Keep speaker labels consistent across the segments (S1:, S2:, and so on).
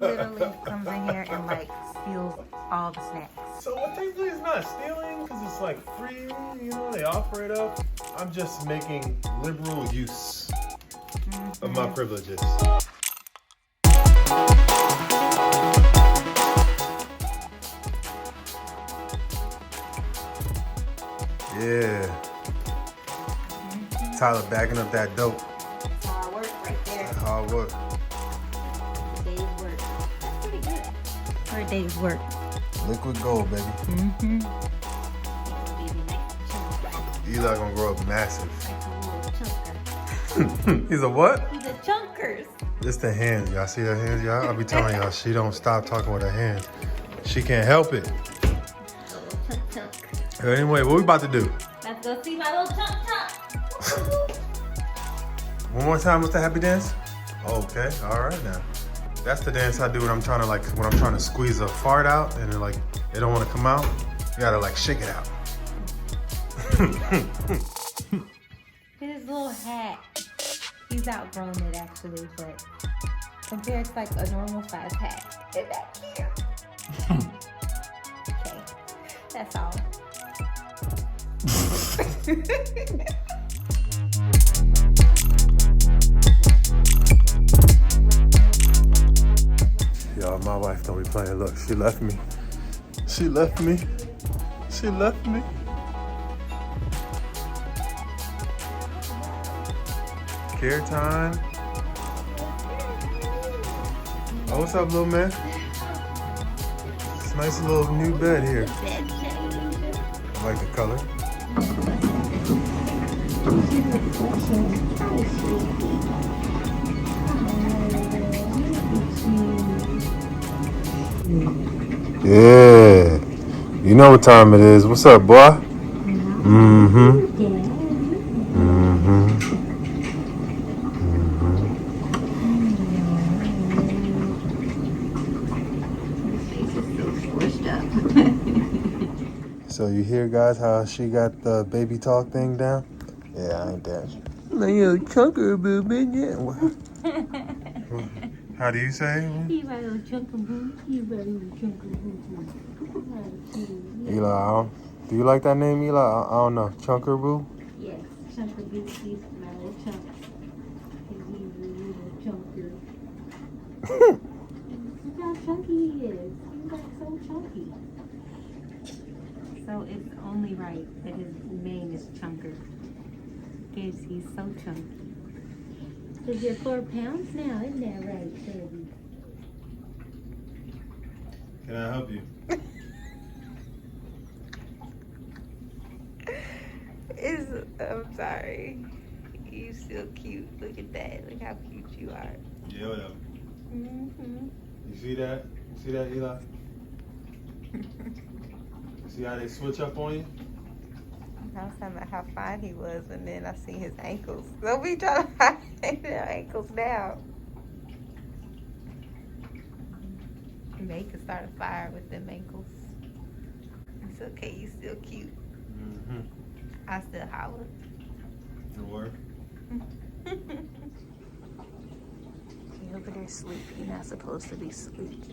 S1: Literally comes in here and like steals all the snacks.
S2: So what technically is not stealing because it's like free, you know, they offer it up. I'm just making liberal use of my privileges. Yeah. Tyler bagging up that dope.
S1: That's hard work right there.
S2: That's hard work.
S1: Day's work. That's pretty good for a day's work.
S2: Liquid gold, baby.
S1: Mm-hmm.
S2: Eli gonna grow up massive.
S1: Like a little chunker.
S2: He's a what?
S1: He's a chunkers.
S2: It's the hands, y'all see her hands, y'all? I'll be telling y'all, she don't stop talking with her hands. She can't help it.
S1: Little chunk.
S2: Anyway, what we about to do?
S1: Let's go see my little chunk.
S2: One more time, what's the happy dance? Okay, all right now. That's the dance I do when I'm trying to squeeze a fart out and it don't want to come out. You gotta like shake it out.
S1: His little hat. He's outgrown it actually, but compared to like a normal size hat, isn't that cute? Okay, that's all.
S2: Y'all, my wife don't be playing. Look, she left me. She left me. She left me. Care time. Oh, what's up, little man? It's a nice little new bed here. I like the color. Yeah. You know what time it is. What's up, boy? Mm-hmm. So you hear, guys, how she got the baby talk thing down? Yeah, I ain't that. Man, you're a chunker, boo, man, yeah. How do you say? Eli, do you like that name, Eli? I don't know. Chunker Boo?
S1: Yes, Chunker Boo. He's my little chunks. He's a little chunker. Look how chunky he is. He's like so chunky. So it's only right that his name is Chunker. Because he's so chunky. Because you're 4 pounds now, isn't that right, baby?
S2: Can I help you?
S1: I'm sorry. You still cute. Look at that. Look how cute you are.
S2: Yeah, whatever.
S1: Mm-hmm.
S2: You see that? You see that, Eli? See how they switch up on you?
S1: I was talking about how fine he was, and then I see his ankles. Don't be trying to hide their ankles down. They could start a fire with them ankles. It's okay. You still cute.
S2: Mm-hmm.
S1: I still holler.
S2: It work?
S1: He over there sleep. You're not supposed to be asleep.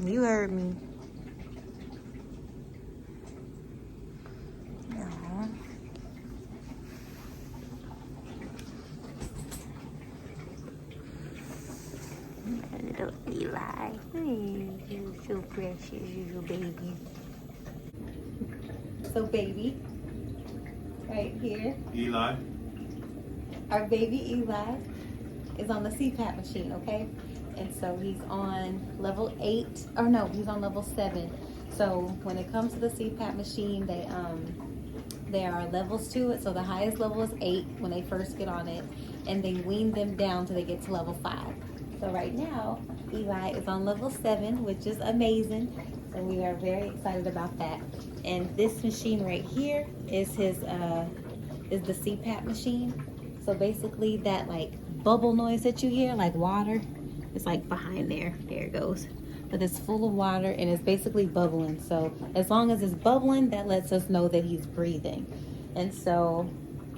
S1: You heard me. No. Little Eli. You're so precious, little baby. So baby, right here,
S2: Eli?
S1: our baby Eli is on the CPAP machine, okay? And so he's on level 8, or no, he's on level 7. So when it comes to the CPAP machine, there are levels to it. So the highest level is 8 when they first get on it, and they wean them down till they get to level 5. So right now, Eli is on level 7, which is amazing. So we are very excited about that. And this machine right here is his is the CPAP machine. So basically that like bubble noise that you hear, like water, it's like behind there. There it goes. But it's full of water and it's basically bubbling. So as long as it's bubbling, that lets us know that he's breathing. And so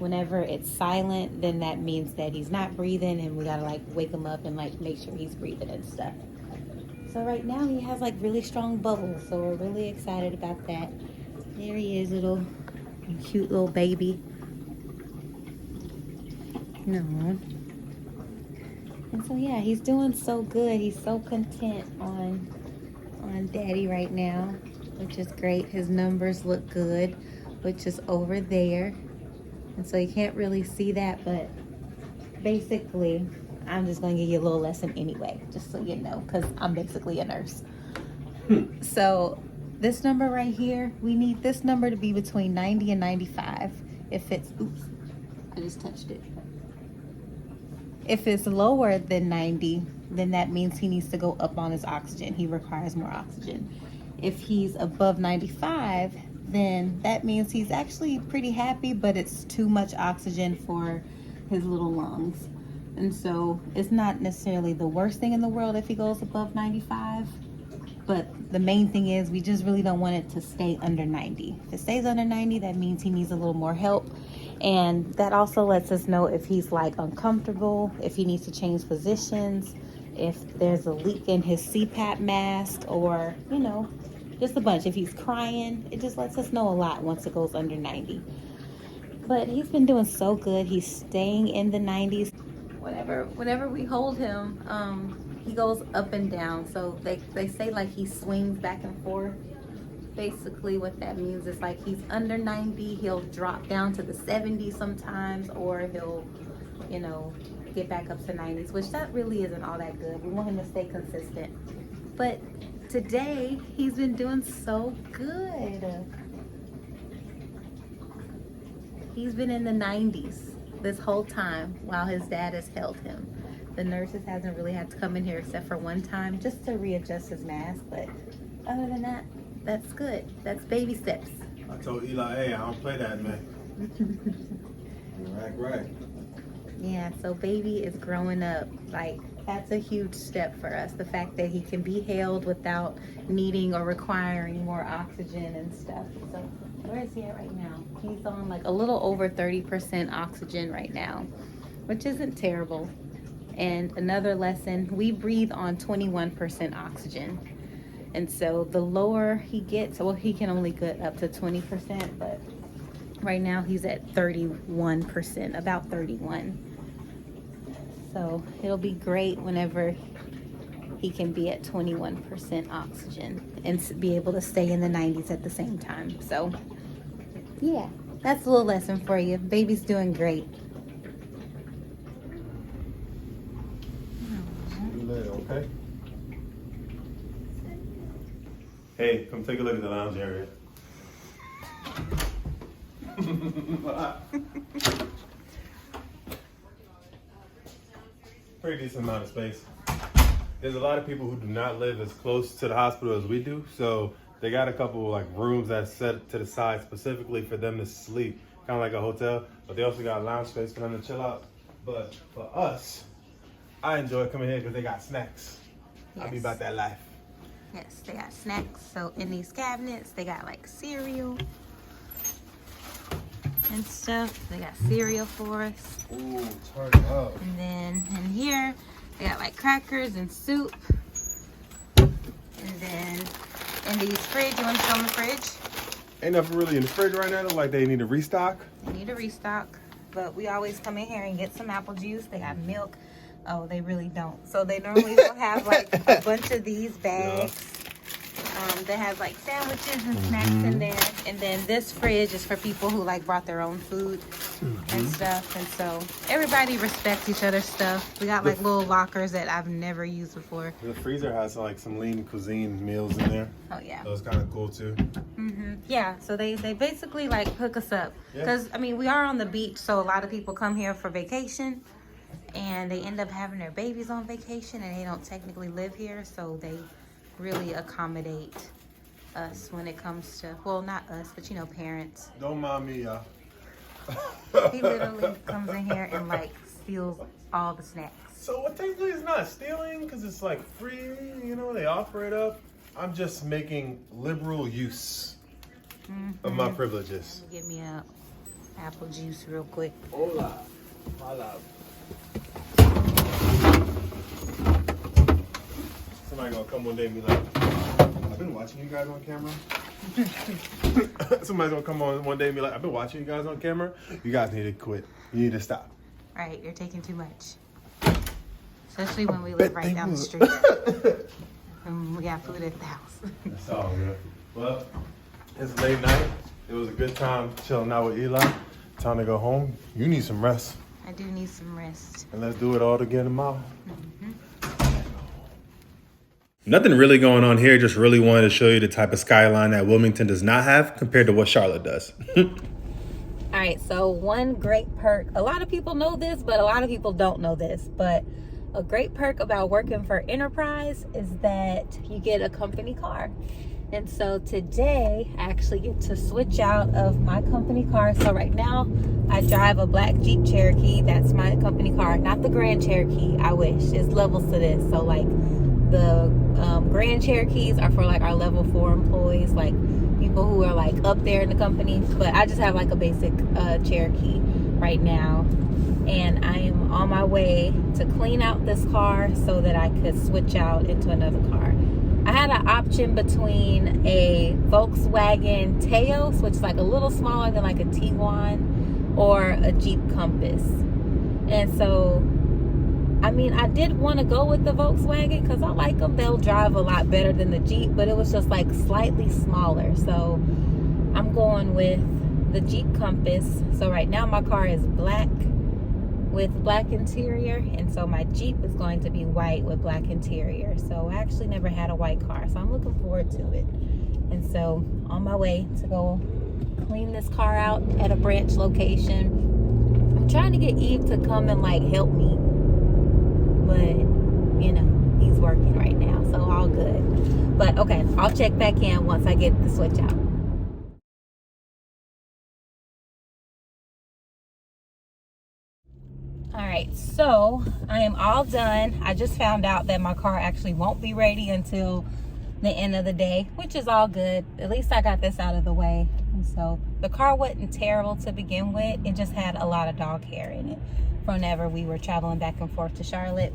S1: Whenever it's silent, then that means that he's not breathing, and we gotta like wake him up and like make sure he's breathing and stuff. So right now he has like really strong bubbles, so we're really excited about that. There he is, little cute little baby. No. And so yeah, he's doing so good. He's so content on daddy right now, which is great. His numbers look good, which is over there. And so you can't really see that, but basically, I'm just going to give you a little lesson anyway, just so you know, because I'm basically a nurse. So this number right here, we need this number to be between 90 and 95. If it's, oops, I just touched it. If it's lower than 90, then that means he needs to go up on his oxygen. He requires more oxygen. If he's above 95, then that means he's actually pretty happy, but it's too much oxygen for his little lungs. And so it's not necessarily the worst thing in the world if he goes above 95, but the main thing is we just really don't want it to stay under 90. If it stays under 90, that means he needs a little more help. And that also lets us know if he's like uncomfortable, if he needs to change positions, if there's a leak in his CPAP mask, or, you know, just a bunch. If he's crying, it just lets us know a lot once it goes under 90. But he's been doing so good. He's staying in the 90s. Whenever we hold him, he goes up and down. So they say like he swings back and forth. Basically what that means is like he's under 90, he'll drop down to the 70s sometimes, or he'll, you know, get back up to 90s, which that really isn't all that good. We want him to stay consistent. But today, he's been doing so good. He's been in the 90s this whole time while his dad has held him. The nurses hasn't really had to come in here except for one time just to readjust his mask, but other than that, that's good. That's baby steps.
S2: I told Eli, hey, I don't play that, man. Right.
S1: Yeah, so baby is growing up. Like, that's a huge step for us. The fact that he can be held without needing or requiring more oxygen and stuff. So where is he at right now? He's on like a little over 30% oxygen right now, which isn't terrible. And another lesson, we breathe on 21% oxygen. And so the lower he gets, well, he can only get up to 20%, but right now he's at 31%, about 31. So it'll be great whenever he can be at 21% oxygen and be able to stay in the 90s at the same time. So yeah, that's a little lesson for you. Baby's doing great.
S2: See you later, okay? Hey, come take a look at the lounge area. Pretty decent amount of space. There's a lot of people who do not live as close to the hospital as we do, so they got a couple like rooms that's set to the side specifically for them to sleep, kind of like a hotel, but they also got lounge space for them to chill out. But for us, I enjoy coming here because they got snacks.
S1: Yes.
S2: I'll be about that life.
S1: Yes, they got snacks. So in these cabinets, they got like cereal and stuff. They got cereal for us.
S2: Ooh, turn it up.
S1: And then in here, they got like crackers and soup. And then in these fridge, you want to show them the fridge?
S2: Ain't nothing really in the fridge right now. Look like they need a restock.
S1: They need a restock, but we always come in here and get some apple juice. They got milk. Oh, they really don't. So they normally will have like a bunch of these bags. They have like sandwiches and snacks in there. And then this fridge is for people who like brought their own food and stuff. And so everybody respects each other's stuff. We got like little lockers that I've never used before.
S2: The freezer has like some lean cuisine meals in there.
S1: Oh yeah.
S2: So it's kind of cool too.
S1: Yeah, so they basically like hook us up. Because, I mean, we are on the beach, so a lot of people come here for vacation. And they end up having their babies on vacation, and they don't technically live here, so they really accommodate us when it comes to, well, not us, but you know, parents.
S2: Don't mind me, y'all.
S1: He literally comes in here and like steals all the snacks.
S2: So what technically is not stealing, because it's like free, you know, they offer it up. I'm just making liberal use of my privileges.
S1: Get me up. apple juice real quick.
S2: Hola, my love. Somebody gonna come one day and be like, I've been watching you guys on camera. Somebody's gonna come on one day and be like, I've been watching you guys on camera. You guys need to quit. You need to stop.
S1: All right, you're taking too much. Especially when we live right down the street. And we got food at the house.
S2: That's all good. Well, it's late night. It was a good time chilling out with Eli. Time to go home. You need some rest.
S1: I do need some rest.
S2: And let's do it all together tomorrow. Nothing really going on here. Just really wanted to show you the type of skyline that Wilmington does not have compared to what Charlotte does.
S1: All right, so one great perk, a lot of people know this, but a lot of people don't know this, but a great perk about working for Enterprise is that you get a company car. And so today I actually get to switch out of my company car. So right now I drive a black Jeep Cherokee. That's my company car, not the Grand Cherokee. I wish. It's levels to this. So like the Grand Cherokees are for like our level 4 employees, like people who are like up there in the company. But I just have like a basic Cherokee right now. And I am on my way to clean out this car so that I could switch out into another car. I had an option between a Volkswagen Taos, which is like a little smaller than like a Tiguan, or a Jeep Compass. And so, I mean, I did want to go with the Volkswagen because I like them. They'll drive a lot better than the Jeep, but it was just like slightly smaller. So I'm going with the Jeep Compass. So right now my car is black with black interior, and so my Jeep is going to be white with black interior. So I actually never had a white car, so I'm looking forward to it. And so on my way to go clean this car out at a branch location. I'm trying to get Eve to come and like help me, but you know, he's working right now, so all good. But okay, I'll check back in once I get the switch out. All right, so I am all done. I just found out that my car actually won't be ready until the end of the day, which is all good. At least I got this out of the way. And so the car wasn't terrible to begin with. It just had a lot of dog hair in it from whenever we were traveling back and forth to Charlotte.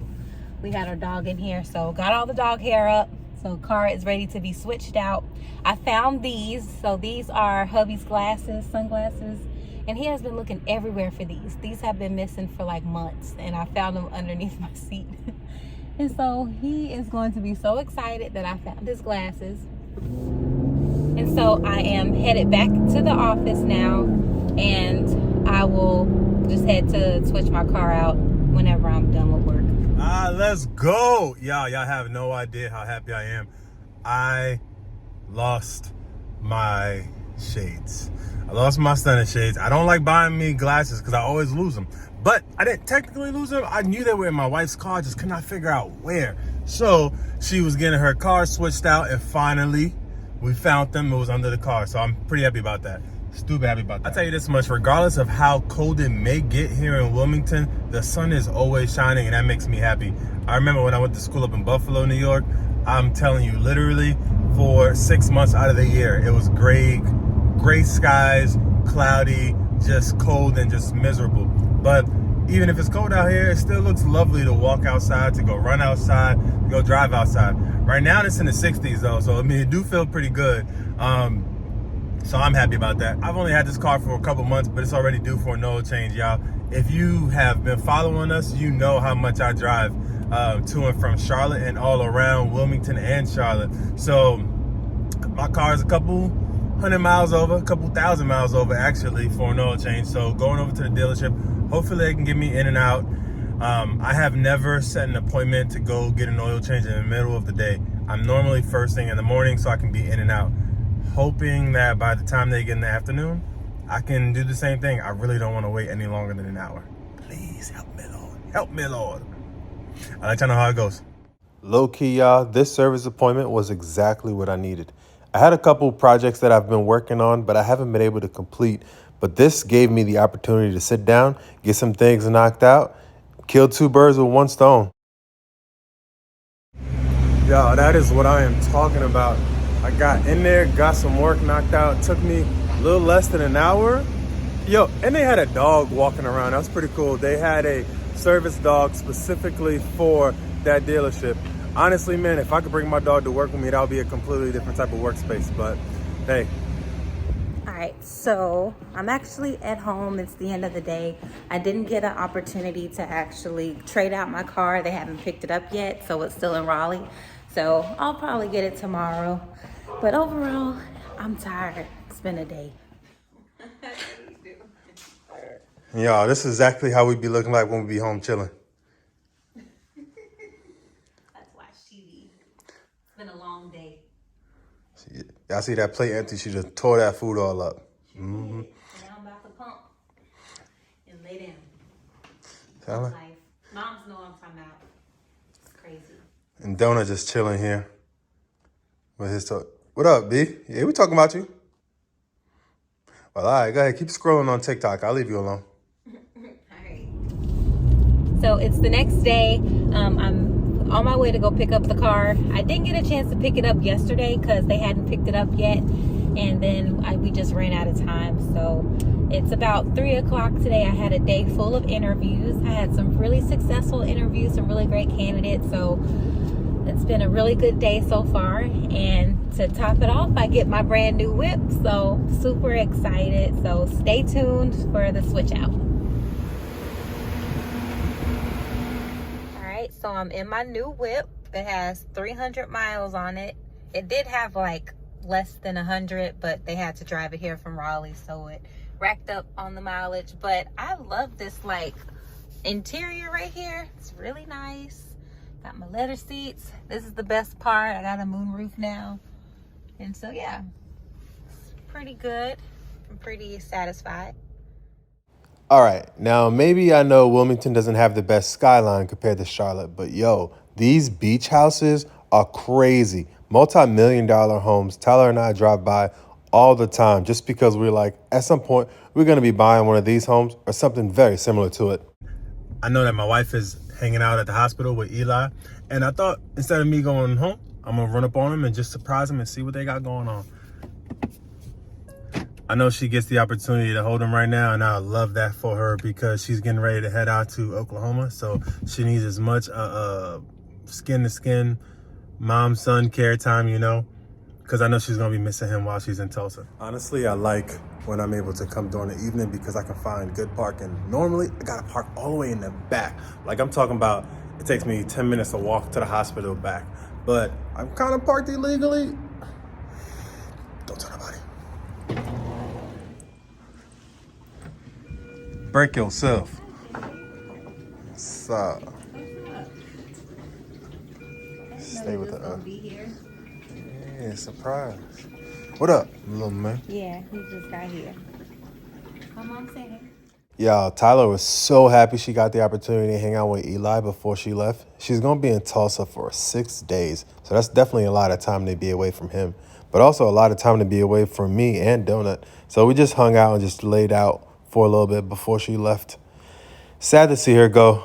S1: We had our dog in here, so got all the dog hair up. So car is ready to be switched out. I found these. So these are hubby's glasses, sunglasses. And he has been looking everywhere for these. These have been missing for like months, and I found them underneath my seat. And so he is going to be so excited that I found his glasses. And so I am headed back to the office now, and I will just head to switch my car out whenever I'm done with work.
S2: Let's go. Y'all have no idea how happy I am. I lost my shades. I lost my stunning shades. I don't like buying me glasses because I always lose them. But I didn't technically lose them. I knew they were in my wife's car. I just could not figure out where. So she was getting her car switched out, and finally we found them. It was under the car. So I'm pretty happy about that. Stupid happy about that. I'll tell you this much. Regardless of how cold it may get here in Wilmington, the sun is always shining, and that makes me happy. I remember when I went to school up in Buffalo, New York. I'm telling you, literally for 6 months out of the year, it was gray skies, cloudy, just cold and just miserable. But even if it's cold out here, it still looks lovely to walk outside, to go run outside, to go drive outside. Right now it's in the 60s though, so I mean it do feel pretty good. So I'm happy about that. I've only had this car for a couple months, but it's already due for an oil change, y'all. If you have been following us, you know how much I drive to and from Charlotte and all around Wilmington and Charlotte. So my car is a couple 100 miles over, a couple thousand miles over actually for an oil change. So going over to the dealership, hopefully they can get me in and out. I have never set an appointment to go get an oil change in the middle of the day. I'm normally first thing in the morning so I can be in and out. Hoping that by the time they get in the afternoon, I can do the same thing. I really don't want to wait any longer than an hour. Please help me, Lord. Help me, Lord. I'll let y'all know how it goes. Low key, y'all, this service appointment was exactly what I needed. I had a couple projects that I've been working on, but I haven't been able to complete. But this gave me the opportunity to sit down, get some things knocked out, kill 2 birds with 1 stone. Y'all, that is what I am talking about. I got in there, got some work knocked out. It took me a little less than an hour, Yo, and they had a dog walking around. That was pretty cool. They had a service dog specifically for that dealership. Honestly, man, if I could bring my dog to work with me, that would be a completely different type of workspace. But hey.
S1: All right, so I'm actually at home. It's the end of the day. I didn't get an opportunity to actually trade out my car. They haven't picked it up yet, so it's still in Raleigh. So I'll probably get it tomorrow. But overall, I'm tired. It's been a day.
S2: Y'all, this is exactly how we be looking like when we be home chilling.
S1: Let's watch TV. It's been a long day.
S2: Y'all see that plate empty? She just tore that food all up. Mm-hmm.
S1: Now I'm about to pump and lay down.
S2: Tell her.
S1: Life. Moms know what I'm talking about. It's crazy.
S2: And Donut just chilling here with his talk. What up, B? Yeah, we talking about you. Well, all right, go ahead. Keep scrolling on TikTok. I'll leave you alone.
S1: So it's the next day. I'm on my way to go pick up the car. I didn't get a chance to pick it up yesterday because they hadn't picked it up yet. And then we just ran out of time. So it's about 3 o'clock today. I had a day full of interviews. I had some really successful interviews, some really great candidates. So it's been a really good day so far. And to top it off, I get my brand new whip. So super excited. So stay tuned for the switch out. So I'm in my new whip. It has 300 miles on it. It did have like less than 100, but they had to drive it here from Raleigh, so it racked up on the mileage. But I love this like interior right here. It's really nice. Got my leather seats. This is the best part. I got a moonroof now. And so yeah, it's pretty good. I'm pretty satisfied.
S2: All right, now maybe I know Wilmington doesn't have the best skyline compared to Charlotte, but yo, these beach houses are crazy. Multi-million-dollar homes. Tyler and I drive by all the time just because we're like, at some point, we're going to be buying one of these homes or something very similar to it. I know that my wife is hanging out at the hospital with Eli, and I thought instead of me going home, I'm going to run up on them and just surprise them and see what they got going on. I know she gets the opportunity to hold him right now, and I love that for her because she's getting ready to head out to Oklahoma. So she needs as much skin-to-skin mom-son care time, you know, because I know she's going to be missing him while she's in Tulsa. Honestly, I like when I'm able to come during the evening because I can find good parking. Normally, I got to park all the way in the back. Like I'm talking about, it takes me 10 minutes to walk to the hospital back. But I'm kind of parked illegally. Don't tell nobody. Break yourself. So, stay with the yeah, surprise. What up, little man?
S1: Yeah, he just got here. My mom said it.
S2: Y'all, Tyler was so happy she got the opportunity to hang out with Eli before she left. She's gonna be in Tulsa for 6 days, so that's definitely a lot of time to be away from him, but also a lot of time to be away from me and Donut. So we just hung out and just laid out for a little bit before she left. Sad to see her go.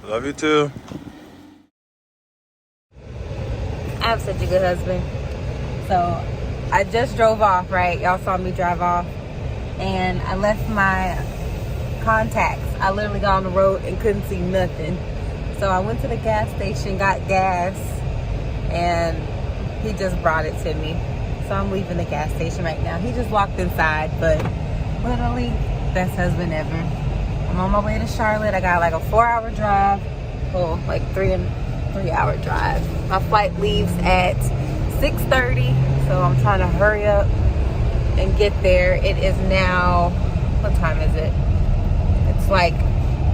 S2: Love you too.
S1: I have such a good husband. So I just drove off, right? Y'all saw me drive off. And I left my contacts. I literally got on the road and couldn't see nothing. So I went to the gas station, got gas, and he just brought it to me. So I'm leaving the gas station right now. He just walked inside, but literally, best husband ever. I'm on my way to Charlotte. I got like a 4-hour drive. Well, like 3-hour drive. My flight leaves at 6:30, so I'm trying to hurry up and get there. It is now, what time is it? It's like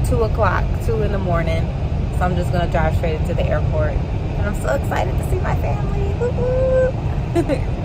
S1: 2 o'clock, 2 in the morning. So I'm just gonna drive straight into the airport. And I'm so excited to see my family. Woo-hoo.